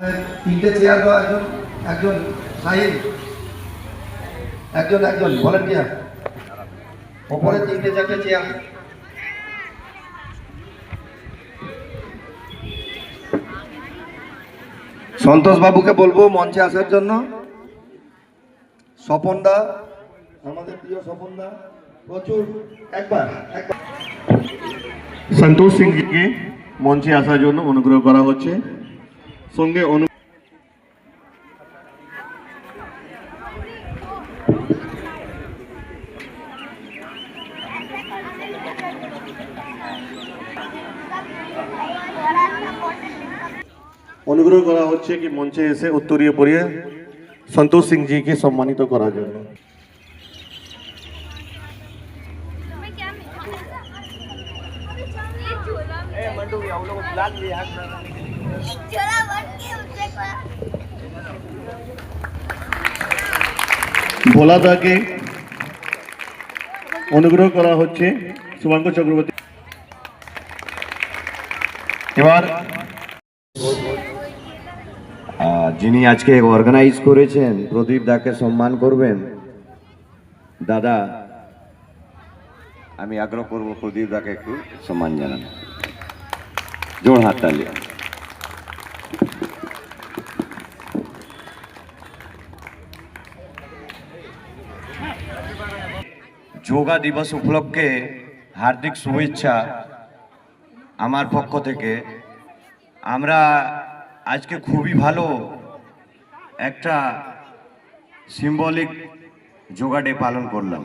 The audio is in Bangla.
তিনটে চেয়ার দাও, একজন একজন সাহিল, একজন একজন ভলেন্টিয়ার, ওপরে তিনটে চারটে চেয়ার। সন্তোষ বাবুকে বলবো মঞ্চে আসার জন্য। স্বপন দা, আমাদের প্রিয় স্বপন দা, প্রচুর একবার সন্তোষ সিং জিকে মঞ্চে আসার জন্য অনুগ্রহ করা হচ্ছে। সঙ্গে অনুগ্রহ করা হচ্ছে কি মঞ্চে এসে উত্তরীয় পরিয়ে সন্তোষ সিং জিকে সম্মানিত করার জন্য। ভোলা দাকে অনুগ্রহ করা হচ্ছে। শুভাঙ্ক চক্রবর্তী এবার যিনি আজকে অর্গানাইজ করেছেন প্রদীপ দাকে সম্মান করবেন। দাদা, আমি আগ্রহ করব প্রদীপ দাকে একটু সম্মান জানান। জোর হাততালি। যোগা দিবস উপলক্ষে হার্দিক শুভেচ্ছা আমার পক্ষ থেকে। আমরা আজকে খুবই ভালো একটা সিম্বলিক যোগা ডে পালন করলাম।